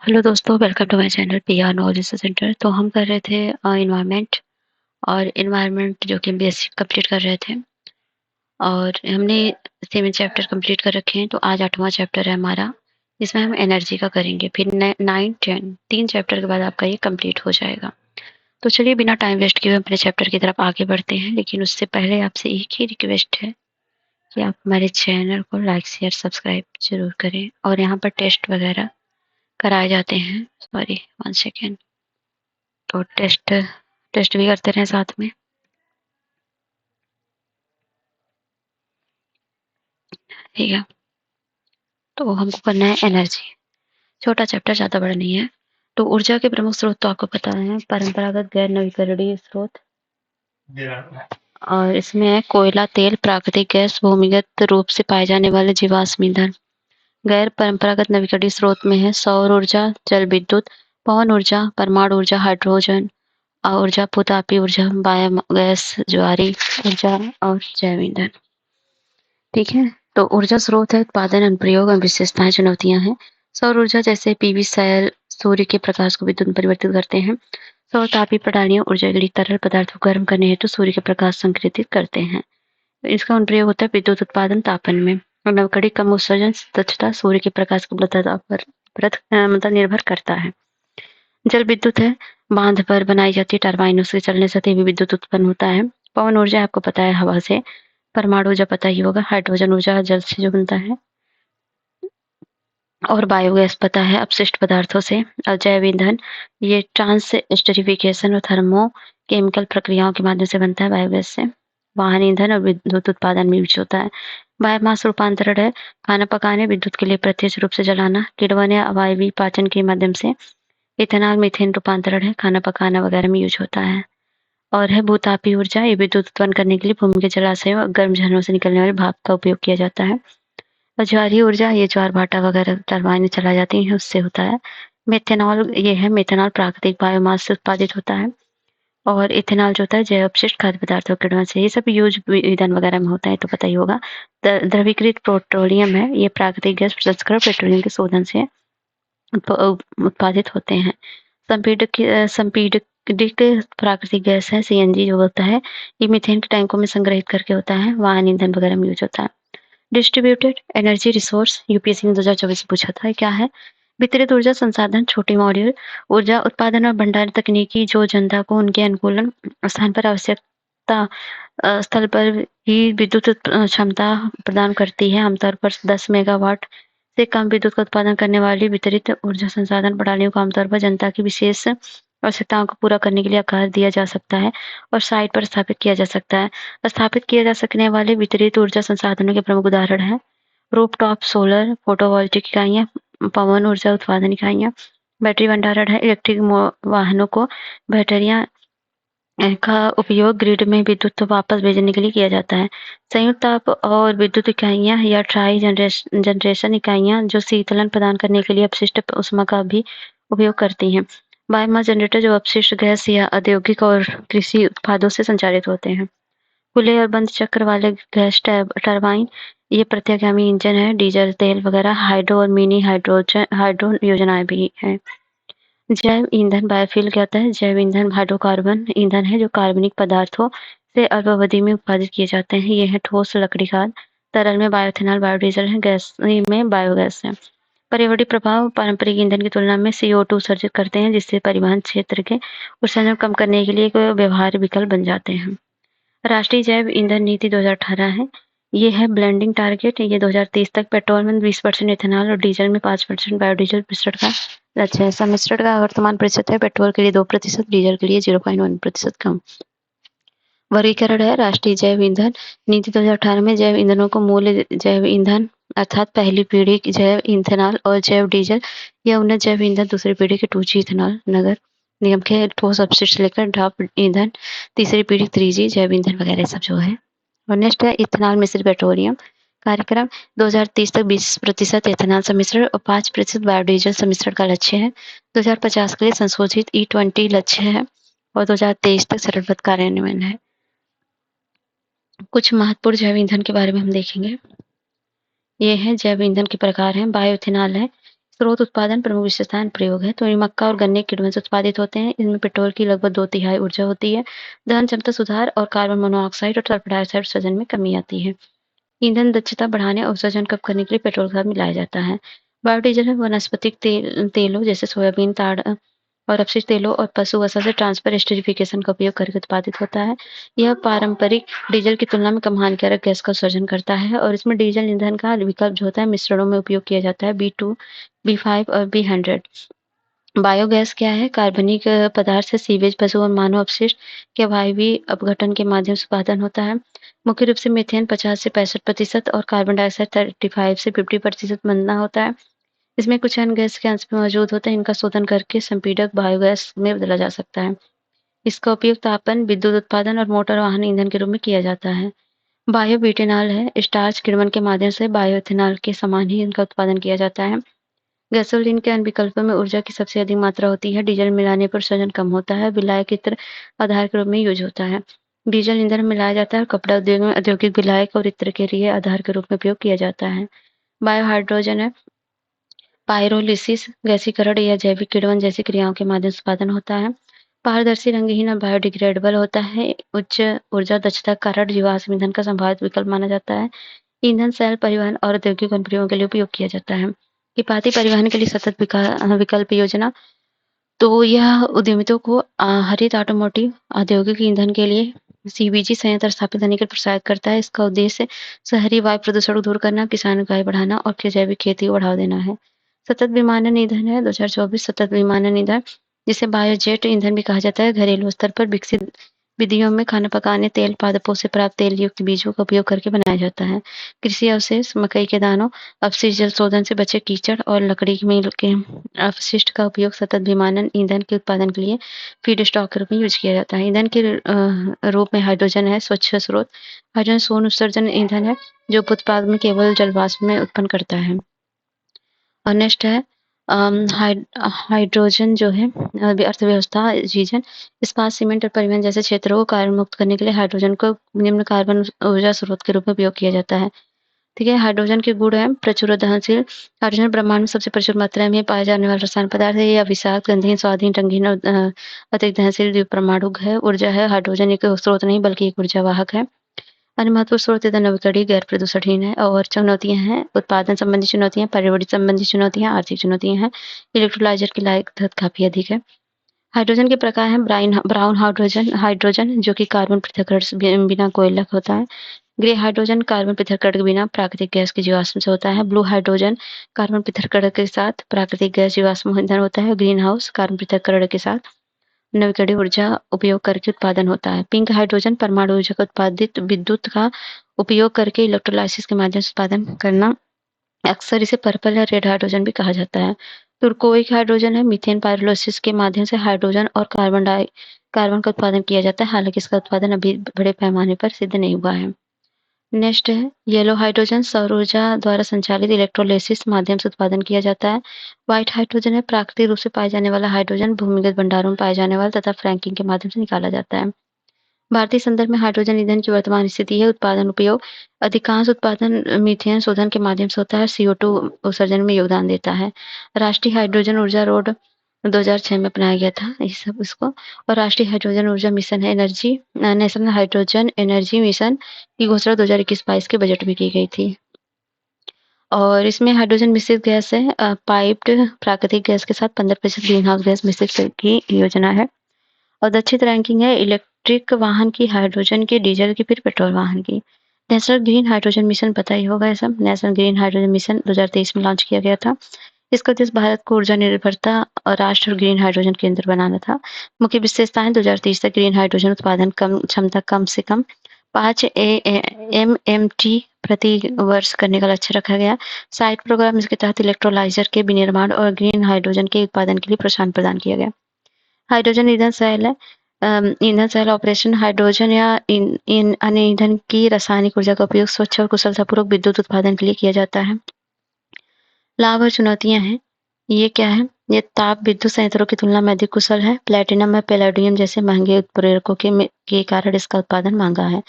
Hello दोस्तों, welcome to my channel PR knowledge research centre. तो हम कर रहे थे एनवायरनमेंट और एनवायरनमेंट जो कि हम बेसिक कंप्लीट कर रहे थे और हमने 7 चैप्टर कंप्लीट कर रखे हैं। तो आज 8वां चैप्टर है हमारा, जिसमें हम एनर्जी का करेंगे। फिर 9, 10 3 चैप्टर के बाद आपका ये कंप्लीट हो जाएगा। तो चलिए बिना टाइम वेस्ट किए हुए अपने चैप्टर की तरफ आगे बढ़ते हैं, लेकिन उससे पहले आपसे एक ही रिक्वेस्ट है कि आप हमारे चैनल को लाइक शेयर सब्सक्राइब जरूर करें। और यहाँ पर टेस्ट वगैरह कराए जाते हैं। Sorry, 1 second. तो टेस्ट टेस्ट भी करते रहें साथ में। ठीक है, तो हमको करना है एनर्जी। छोटा चैप्टर, ज़्यादा बड़ा नहीं है। तो ऊर्जा के प्रमुख स्रोत तो आपको पता है, परंपरागत गैर नवीकरणीय स्रोत। और इसमें है कोयला, तेल, प्राकृतिक गैस, भूमिगत रूप से पाए जाने वाले जीवाश्म ईंधन। गैर परंपरागत नवीकरणीय स्रोत में है सौर ऊर्जा, जल विद्युत, पवन ऊर्जा, परमाणु ऊर्जा, हाइड्रोजन ऊर्जा, भू-तापीय ऊर्जा, बायोगैस, ज्वारी ऊर्जा और जैव ईंधन। ठीक है, तो ऊर्जा स्रोत है, उत्पादन, अनुप्रयोग और विशेषताएं, चुनौतियां हैं। सौर ऊर्जा जैसे पीवी सेल सूर्य के प्रकाश को विद्युत में परिवर्तित करते हैं। सौर तापीय प्रणालियां ऊर्जा के लिए तरल पदार्थ को गर्म करने हेतु सूर्य के प्रकाश संकृतित करते हैं। इसका अनुप्रयोग होता है विद्युत उत्पादन, तापन में। और नवकड़ी कम उत्सर्जन दक्षता सूर्य के प्रकाश की उपलब्धता पर मतलब निर्भर करता है। जल विद्युत है, बांध पर बनाई जाती टरबाइनों से चलने से तेजी विद्युत उत्पन्न होता है। पवन ऊर्जा आपको पता है, हवा से। परमाणु ऊर्जा पता ही होगा, हाइड्रोजन ऊर्जा जल से जो बनता है। और बायोगैस पता है, अपशिष्ट पदार्थों से। और जैव ईंधन ये ट्रांसस्टरिफिकेशन और थर्मो केमिकल प्रक्रियाओं के माध्यम से बनता है, बायोगैस से। वाहन ईंधन और विद्युत उत्पादन में यूज होता है। बायोमास रूपांतरण है, खाना पकाने, विद्युत के लिए प्रत्यक्ष रूप से जलाना, किण्वन या अवायवीय पाचन के माध्यम से। इथेनॉल मीथेन रूपांतरण है, खाना पकाना वगैरह में यूज होता है। और है भू-तापीय ऊर्जा, ये विद्युत उत्पन्न करने के लिए भूमि के जलाशयों और गर्म झरनों से निकलने वाले भाप का उपयोग किया जाता है। और ज्वारीय ऊर्जा, ये ज्वार भाटा वगैरह टरबाइन चलाई जाती हैं, उससे होता है। मेथेनॉल, ये है मेथेनॉल प्राकृतिक बायोमास से उत्पादित होता है। और इथेनॉल जो होता है जैव अपशिष्ट खाद्य पदार्थों के किण्वन से। ये सब यूज ईंधन वगैरह में होता है, तो पता ही होगा। द्रवीकृत पेट्रोलियम है, ये प्राकृतिक गैस प्रसंस्करण पेट्रोलियम के शोधन से उत्पादित होते हैं। संपीडित प्राकृतिक गैस है, सीएनजी जो होता है, ये मीथेन के टैंकों में संग्रहित करके होता है, वाहन ईंधन वगैरह में यूज होता है। डिस्ट्रीब्यूटेड एनर्जी रिसोर्स, यूपीएससी ने 2024 में पूछा था, क्या है? वितरित ऊर्जा संसाधन, छोटी मॉड्यूल ऊर्जा उत्पादन और भंडारण तकनीकी जो जनता को उनके अनुकूलन स्थान पर आवश्यकता स्थल पर ही विद्युत क्षमता प्रदान करती है। आमतौर पर 10 मेगावाट से कम विद्युत का उत्पादन करने वाली वितरित ऊर्जा संसाधन प्रणालियों को आमतौर पर जनता की विशेष आवश्यकताओं को पूरा करने के लिए आकार दिया जा सकता है और साइट पर स्थापित किया जा सकता है। स्थापित किए जा सकने वाले वितरित ऊर्जा संसाधनों के प्रमुख उदाहरण हैं रूफटॉप सोलर, फोटोवोल्टिक इकाइयाँ, पवन ऊर्जा उत्पादन इकाइयाँ। बैटरी भंडारण है, इलेक्ट्रिक वाहनों को बैटरियाँ का उपयोग ग्रिड में विद्युत वापस भेजने के लिए किया जाता है। संयुक्त ताप और विद्युत इकाइयाँ या ट्राई जनरेशन इकाइयाँ जो शीतलन प्रदान करने के लिए अपशिष्ट ऊष्मा का भी उपयोग करती हैं। बायोमास जनरेटर जो अपशिष्ट गैस या औद्योगिक और कृषि उत्पादों से संचालित होते हैं। खुले और बंद चक्र वाले गैस टरबाइन, ये प्रत्यागामी इंजन है, डीजल, तेल वगैरह, हाइड्रो और मिनी हाइड्रो योजनाएं भी हैं। जैव ईंधन बायोफ्यूल क्या होता है? जैव ईंधन हाइड्रोकार्बन ईंधन है जो कार्बनिक पदार्थों से अल्पावधि में उत्पादित किए जाते हैं। ये है ठोस लकड़ी खाद, तरल में बायोइथेनॉल, बायोडीजल है, गैस में बायोगैस है। पर्यावरणीय प्रभाव पारंपरिक ईंधन की तुलना में CO2 उत्सर्जित करते हैं, जिससे परिवहन क्षेत्र के उत्सर्जन कम करने के लिए एक व्यवहार्य विकल्प बन जाते हैं। राष्ट्रीय जैव ईंधन नीति 2018 है। ये है ब्लेंडिंग टारगेट, ये 2030 तक पेट्रोल में 20% इथेनॉल और डीजल में 5% बायोडीजल मिश्रण का लक्ष्य है। सम्मिश्रण का वर्तमान प्रतिशत है, पेट्रोल के लिए 2%, डीजल के लिए 0.1% कम। वर्गीकरण है, राष्ट्रीय जैव ईंधन नीति 2018 में जैव ईंधनों को मूल जैव ईंधन अर्थात पहली पीढ़ी की जैव इथेनॉल और जैव डीजल या उन्नत जैव ईंधन दूसरी पीढ़ी के 2G इथेनॉल, नगर निगम के ठोस अपशिष्ट लेकर ड्राफ्ट ईंधन, तीसरी पीढ़ी 3G जैव ईंधन वगैरह सब जो है। और नेक्स्ट है इथेनॉल मिश्रित पेट्रोलियम कार्यक्रम, 2030 तक 20% इथेनॉल सम्मिश्रण और 5% बायोडीजल सम्मिश्रण का लक्ष्य है। 2050 के लिए संशोधित E20 लक्ष्य है और 2023 तक चरणबद्ध कार्यान्वयन है। कुछ महत्वपूर्ण जैव ईंधन के बारे में हम देखेंगे। ये है जैव ईंधन के प्रकार हैं, बायोइथेनॉल है, स्रोत उत्पादन प्रमुख विशेषताएं प्रयोग है। तो ये मक्का और गन्ने के किण्वन से उत्पादित होते हैं। इनमें पेट्रोल की लगभग 2/3 ऊर्जा होती है। दहन क्षमता सुधार और कार्बन मोनोऑक्साइड और सल्फर डाइऑक्साइड उत्सर्जन में कमी आती है। ईंधन दक्षता बढ़ाने और उत्सर्जन कम करने के लिए पेट्रोल खाद मिलाया जाता है। बायोडीजल में वनस्पतिक तेलों जैसे सोयाबीन, ताड़ और अपशिष्ट तेलों और पशु वसा से ट्रांसफर एस्टरीफिकेशन का उपयोग करके उत्पादित होता है। यह पारंपरिक डीजल की तुलना में कम हानिकारक गैस का उत्सर्जन करता है और इसमें डीजल ईंधन का विकल्प जो होता है मिश्रणों में उपयोग किया जाता है B2, B5 और B100। बायोगैस क्या है? कार्बनिक पदार्थ से सीवेज, पशु और मानव अपशिष्ट के वायवीय अपघटन के माध्यम से उत्पादन होता है। मुख्य रूप से मीथेन 50 से 65% और कार्बन डाइऑक्साइड 35 से 50% बनना होता है। इसमें कुछ अन्य गैस के अंश भी मौजूद होते हैं, इनका शोधन करके संपीड़क बायोगैस में बदला जा सकता है। इसका उपयोग तापन, विद्युत उत्पादन और मोटर वाहन ईंधन के रूप में किया जाता है। बायोब्यूटेनॉल है, स्टार्च किण्वन के माध्यम से बायोएथेनॉल के समान ही इनका उत्पादन किया जाता है। गैसोलीन के अन्य विकल्पों में ऊर्जा की सबसे अधिक मात्रा होती है। डीजल मिलाने पर उत्सर्जन कम होता है। विलायक इत्र आधार के रूप में यूज होता है। डीजल ईंधन में मिलाया जाता है और कपड़ा उद्योग में औद्योगिक विलायक और इत्र के लिए आधार के रूप में उपयोग किया जाता है। बायोहाइड्रोजन है, पायरोलिसिस गैसीकरण या जैविक किण्वन जैसी क्रियाओं के माध्यम से उत्पादन होता है। पारदर्शी, रंगहीन और बायोडिग्रेडेबल होता है। उच्च ऊर्जा दक्षता के कारण जीवाश्म ईंधन का संभावित विकल्प माना जाता है। ईंधन सेल परिवहन और औद्योगिक अनुप्रयोगों के लिए उपयोग किया जाता है। किफायती परिवहन के लिए सतत विकल्प योजना, तो यह उद्यमितों को हरित ऑटोमोटिव औद्योगिक ईंधन के लिए सीबीजी संयंत्र स्थापित करने के लिए प्रोत्साहित करता है। इसका उद्देश्य शहरी वायु प्रदूषण को दूर करना, किसानों की आय बढ़ाना और जैविक खेती को बढ़ावा देना है। सतत विमानन ईंधन है 2024 सतत विमानन ईंधन, जिसे बायोजेट ईंधन भी कहा जाता है, घरेलू स्तर पर विकसित विधियों में खाना पकाने, तेल पादपों से प्राप्त तेल युक्त बीजों का उपयोग करके बनाया जाता है। कृषि अवशेष, मकई के दानों, अपशिष्ट, जल शोधन से बचे कीचड़ और लकड़ी मिल के अपशिष्ट का उपयोग सतत विमानन ईंधन के उत्पादन के लिए फीड स्टॉक के रूप में यूज किया जाता है। ईंधन के रूप में हाइड्रोजन है, स्वच्छ स्रोत। हाइड्रोजन शून्य उत्सर्जन ईंधन है जो उत्पाद में केवल जलवाष्प में उत्पन्न करता है। और नेक्स्ट है हाइड्रोजन जो है अर्थव्यवस्था रीजन, इस्पात, सीमेंट और परिवहन जैसे क्षेत्रों को कार्बन मुक्त करने के लिए हाइड्रोजन को निम्न कार्बन ऊर्जा स्रोत के रूप में उपयोग किया जाता है। ठीक है, हाइड्रोजन के गुण है प्रचुर दहनशील। हाइड्रोजन ब्रह्मांड में सबसे प्रचुर मात्रा में पाए जाने वाला रसायन पदार्थ है। यह विषाक्त, गंधहीन, स्वादहीन, रंगीन और अतिरिक्त दहनशील द्विपरमाणु है। ऊर्जा है, हाइड्रोजन एक स्रोत नहीं बल्कि एक ऊर्जा वाहक है। अन्य महत्वपूर्ण स्रोत ईंधन नवीकरणीय गैर प्रदूषणहीन है। और चुनौतियां हैं, उत्पादन संबंधी चुनौतियां, पर्यावरण संबंधी चुनौतियां, आर्थिक चुनौतियां हैं। इलेक्ट्रोलाइजर की लागत काफी अधिक है। हाइड्रोजन के प्रकार हैं ब्राउन हाइड्रोजन हाइड्रोजन जो कि कार्बन पृथक्करण से बिना कोयला का होता है। ग्रे हाइड्रोजन कार्बन पृथक्करण के बिना प्राकृतिक गैस के जीवाश्म से होता है। ब्लू हाइड्रोजन कार्बन पृथक्करण के साथ प्राकृतिक गैस जीवाश्म ईंधन होता है। ग्रीन हाउस कार्बन पृथक्करण के साथ नवीकरणीय ऊर्जा उपयोग करके उत्पादन होता है। पिंक हाइड्रोजन परमाणु ऊर्जा का उत्पादित विद्युत का उपयोग करके इलेक्ट्रोलाइसिस के माध्यम से उत्पादन करना। अक्सर इसे पर्पल या रेड हाइड्रोजन भी कहा जाता है। तुर्कोइक हाइड्रोजन है, मीथेन पायरोलिसिस के माध्यम से हाइड्रोजन और कार्बन का उत्पादन किया जाता है। हालांकि इसका उत्पादन अभी बड़े पैमाने पर सिद्ध नहीं हुआ है। नेक्स्ट है येलो हाइड्रोजन, सौर ऊर्जा द्वारा संचालित इलेक्ट्रोलिसिस माध्यम से उत्पादन किया जाता है। व्हाइट हाइड्रोजन है, प्राकृतिक रूप से पाए जाने वाला हाइड्रोजन, भूमिगत भंडारों में पाए जाने वाला तथा फ्रैंकिंग के माध्यम से निकाला जाता है। भारतीय संदर्भ में हाइड्रोजन ईंधन की वर्तमान स्थिति है। उत्पादन उपयोग, अधिकांश उत्पादन मीथेन शोधन के माध्यम से होता है। CO2 उत्सर्जन में योगदान देता है। राष्ट्रीय हाइड्रोजन ऊर्जा रोड 2006 में अपनाया गया था ये सब इसको। और राष्ट्रीय हाइड्रोजन ऊर्जा मिशन है नेशनल हाइड्रोजन एनर्जी मिशन की घोषणा 2021-22 के बजट में की गई थी। और इसमें हाइड्रोजन मिश्रित गैस है, पाइप्ड प्राकृतिक गैस के साथ 15% ग्रीन हाउस गैस मिश्रित की योजना है। और दक्षित रैंकिंग है इलेक्ट्रिक वाहन की, हाइड्रोजन की, डीजल की, फिर पेट्रोल वाहन की। नेशनल ग्रीन हाइड्रोजन मिशन पता ही होगा ये सब। नेशनल ग्रीन हाइड्रोजन मिशन 2023 में लॉन्च किया गया था। इसका उद्देश्य भारत को ऊर्जा निर्भरता और राष्ट्र और ग्रीन हाइड्रोजन केंद्र बनाना था। मुख्य विशेषताएं 2030 तक ग्रीन हाइड्रोजन उत्पादन क्षमता कम से कम 5 MMT प्रति वर्ष करने का लक्ष्य रखा गया। साइट प्रोग्राम इसके तहत इलेक्ट्रोलाइजर के विनिर्माण और ग्रीन हाइड्रोजन के उत्पादन के लिए प्रोत्साहन प्रदान किया गया। हाइड्रोजन ईंधन सेल है, ईंधन सेल ऑपरेशन हाइड्रोजन या अन्य ईंधन की रासायनिक ऊर्जा का उपयोग स्वच्छ और कुशलतापूर्वक विद्युत उत्पादन के लिए किया जाता है। लाभ और चुनौतियां हैं, ये क्या है? ये ताप विद्युत संयंत्रों की तुलना में अधिक कुशल है। प्लेटिनम या पैलेडियम जैसे महंगे उत्प्रेरकों के कारण इसका उत्पादन महंगा है।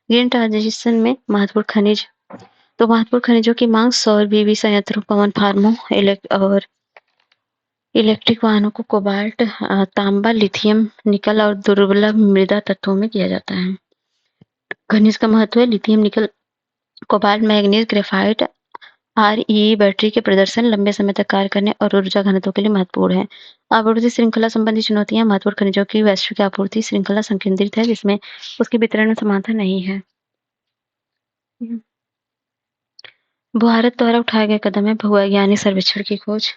ग्रीन ट्रांजिशन में महत्वपूर्ण खनिज, तो महत्वपूर्ण खनिजों की मांग सौर PV संयंत्रों, पवन फार्मों और इलेक्ट्रिक वाहनों को कोबाल्ट, तांबा, लिथियम, निकल और दुर्लभ मृदा तत्वों में किया जाता है। खनिज का महत्व है लिथियम, निकल, कोबाल्ट, मैंगनीज, ग्रेफाइट, आरईई बैटरी के प्रदर्शन, लंबे समय तक कार्य करने और ऊर्जा घनत्व के लिए महत्वपूर्ण है। आपूर्ति श्रृंखला संबंधी चुनौतियां, महत्वपूर्ण खनिजों की वैश्विक आपूर्ति श्रृंखला संकेंद्रित है जिसमें उसके वितरण में समानता नहीं है। भारत द्वारा उठाए गए कदम है भूवैज्ञानिक सर्वेक्षण की खोज,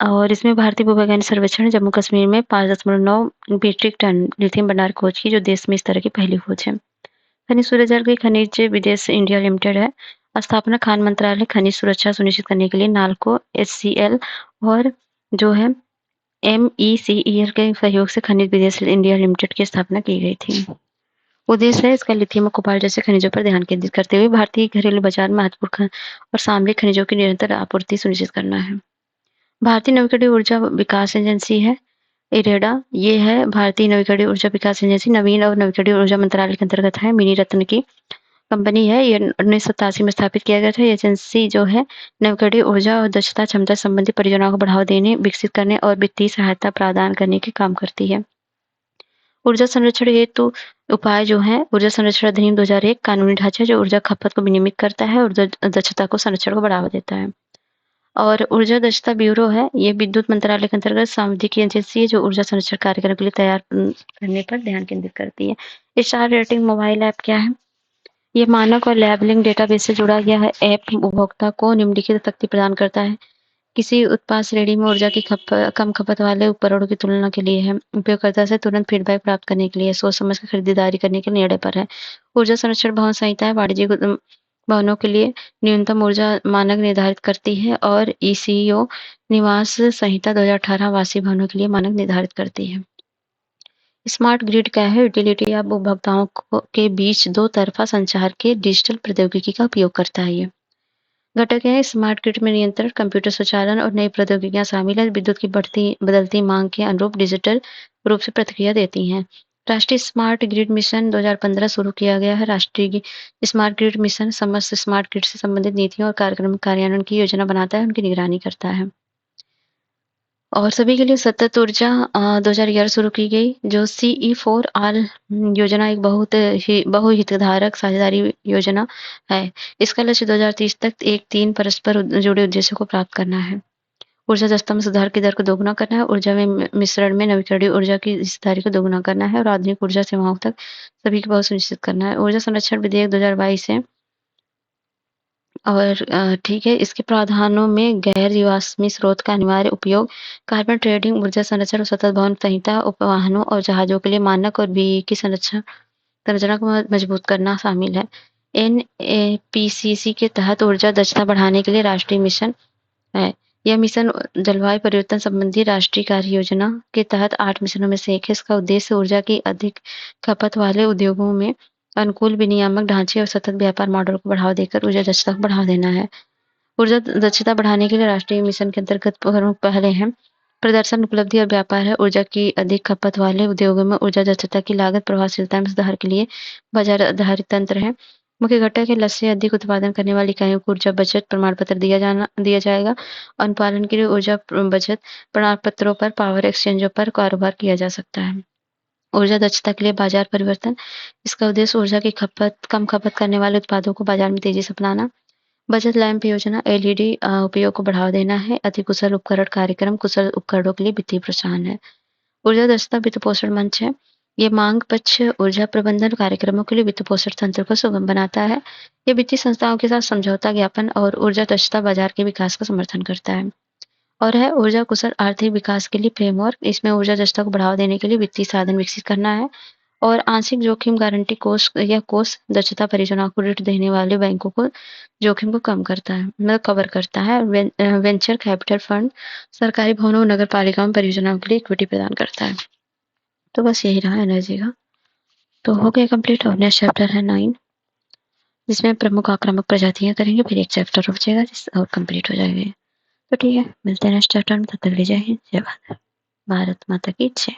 और इसमें भारतीय भूवैज्ञानिक सर्वेक्षण ने जम्मू कश्मीर में 5.9 मीट्रिक टन लिथियम भंडार खोज की, जो देश में इस तरह की पहली खोज है। खनिज सूरजल की खनिज विदेश इंडिया लिमिटेड है। स्थापना खान मंत्रालय, खनिज सुरक्षा सुनिश्चित करने के लिए नाल्को, एचसीएल और जो है एमईसीईएल के सहयोग से खनिज विदेश इंडिया लिमिटेड की स्थापना की गई थी। उद्देश्य है इसका लिथियम और कोबाल्ट जैसे खनिजों पर ध्यान केंद्रित करते हुए भारतीय घरेलू बाजार में महत्वपूर्ण और सामरिक खनिजों की निरंतर आपूर्ति सुनिश्चित करना है। भारतीय नवीकरणीय ऊर्जा विकास एजेंसी है इरेडा, ये है भारतीय नवीकरणीय ऊर्जा विकास एजेंसी, नवीन और नवीकरणीय ऊर्जा मंत्रालय के अंतर्गत है। मिनी रत्न की कंपनी है, ये 1987 में स्थापित किया गया था। ये एजेंसी जो है नवीकरणीय ऊर्जा और दक्षता क्षमता संबंधी परियोजनाओं को बढ़ावा देने, विकसित करने और वित्तीय सहायता प्रदान करने के काम करती है। ऊर्जा संरक्षण हेतु उपाय जो है, ऊर्जा संरक्षण अधिनियम 2001 कानूनी ढांचा जो ऊर्जा खपत को विनियमित करता है और दक्षता को संरक्षण को बढ़ावा देता है। और ऊर्जा दक्षता ब्यूरो है, ये विद्युत मंत्रालय के अंतर्गत सांविधिक एजेंसी है जो ऊर्जा संरक्षण कार्यक्रम के लिए तैयार करने पर ध्यान केंद्रित करती है। स्टार रेटिंग मोबाइल ऐप क्या है? ये मानक और लेबलिंग डेटाबेस से जुड़ा गया है। ऐप उपभोक्ता को निम्नलिखित शक्ति प्रदान करता है। किसी उत्पाद श्रेणी में ऊर्जा की कम खपत वाले उपकरणों की तुलना के लिए है। उपयोगकर्ता से तुरंत फीडबैक प्राप्त करने के लिए, सोच समझ कर खरीदारी करने के निर्णय पर है। ऊर्जा संरक्षण भवन संहिता है, वाणिज्यिक भवनों के लिए न्यूनतम ऊर्जा मानक निर्धारित करती है, और ईसीओ निवास संहिता 2018 आवासीय भवनों के लिए मानक निर्धारित करती है। स्मार्ट ग्रिड क्या है? यूटिलिटी अब उपभोक्ताओं के बीच दो तरफा संचार के डिजिटल प्रौद्योगिकी का उपयोग करता है। ये घटक है स्मार्ट ग्रिड में नियंत्रण, कंप्यूटर स्वचालन और नई प्रौद्योगिकियां शामिल है, विद्युत की बदलती मांग के अनुरूप डिजिटल रूप से प्रतिक्रिया देती हैं। राष्ट्रीय स्मार्ट ग्रिड मिशन 2015 शुरू किया गया है। राष्ट्रीय स्मार्ट ग्रिड मिशन समस्त स्मार्ट ग्रिड से संबंधित नीतियों और कार्यक्रम कार्यान्वयन की योजना बनाता है, उनकी निगरानी करता है। और सभी के लिए सतत ऊर्जा 2011 शुरू की गई, जो CE4 योजना एक बहुहितधारक साझेदारी योजना है। इसका लक्ष्य 2030 तक एक 3 परस्पर जुड़े उद्देश्यों को प्राप्त करना है। ऊर्जा दक्षता में सुधार की दर को दोगुना करना है, ऊर्जा में मिश्रण में नवीकरणीय ऊर्जा की हिस्सेदारी को दोगुना करना है, और आधुनिक ऊर्जा सेवाओं तक सभी की पहुंच सुनिश्चित करना है। ऊर्जा संरक्षण विधेयक 2022 है, और ठीक है, इसके प्रावधानों में गैर जीवाश्मी स्रोत का अनिवार्य उपयोग, कार्बन ट्रेडिंग, ऊर्जा संरक्षण और सतत भवन संहिता, उपवाहनों और जहाजों के लिए मानक और बीई की संरचना को मजबूत करना शामिल है। NAPCC के तहत ऊर्जा दक्षता बढ़ाने के लिए राष्ट्रीय मिशन है। यह मिशन जलवायु परिवर्तन संबंधी राष्ट्रीय कार्य योजना के तहत 8 मिशनों में से एक है। इसका उद्देश्य ऊर्जा की अधिक खपत वाले उद्योगों में अनुकूल विनियामक ढांचे और सतत व्यापार मॉडल को बढ़ावा देकर ऊर्जा दक्षता को बढ़ावा देना है। ऊर्जा दक्षता बढ़ाने के लिए राष्ट्रीय मिशन के अंतर्गत प्रमुख पहले हैं प्रदर्शन, उपलब्धि और व्यापार है। ऊर्जा की अधिक खपत वाले उद्योगों में ऊर्जा दक्षता की लागत प्रभावशीलता में सुधार के लिए बाजार आधारित तंत्र है। मुख्य घटक है लक्ष्य से अधिक उत्पादन करने वाली इकाइयों को ऊर्जा बचत प्रमाण पत्र दिया जाएगा। अनुपालन के लिए ऊर्जा बचत प्रमाण पत्रों पर पावर एक्सचेंजों पर कारोबार किया जा सकता है। ऊर्जा दक्षता के लिए बाजार परिवर्तन, इसका उद्देश्य ऊर्जा की कम खपत करने वाले उत्पादों को बाजार में तेजी से अपनाना। बचत लैंप योजना, LED उपयोग को बढ़ावा देना है। अति कुशल उपकरण कार्यक्रम, कुशल उपकरणों के लिए वित्तीय प्रोत्साहन है। ऊर्जा दक्षता वित्त पोषण मंच है, ये मांग पक्ष ऊर्जा प्रबंधन कार्यक्रमों के लिए वित्त पोषण तंत्र को सुगम बनाता है। ये वित्तीय संस्थाओं के साथ समझौता ज्ञापन और ऊर्जा दक्षता बाजार के विकास का समर्थन करता है। और है ऊर्जा कुशल आर्थिक विकास के लिए फ्रेमवर्क, इसमें ऊर्जा दक्षता को बढ़ावा देने के लिए वित्तीय साधन विकसित करना है। और आंशिक जोखिम गारंटी कोष या कोष दक्षता परियोजनाओं को ऋण देने वाले बैंकों को जोखिम को कम करता है, मतलब कवर करता है। वेंचर कैपिटल फंड सरकारी भवनों, नगर पालिकाओं में परियोजनाओं के लिए इक्विटी प्रदान करता है। तो बस यही रहा एनर्जी का। तो हो गया कंप्लीट। और नेक्स्ट चैप्टर है 9, जिसमें प्रमुख आक्रामक प्रजातियां करेंगे, फिर एक चैप्टर रुक जाएगा और कंप्लीट हो जाएगा। तो ठीक है, मिलते हैं नेक्स्ट चैप्टर में, तब तक ले जय हिंद, जय भारत, भारत माता की जय।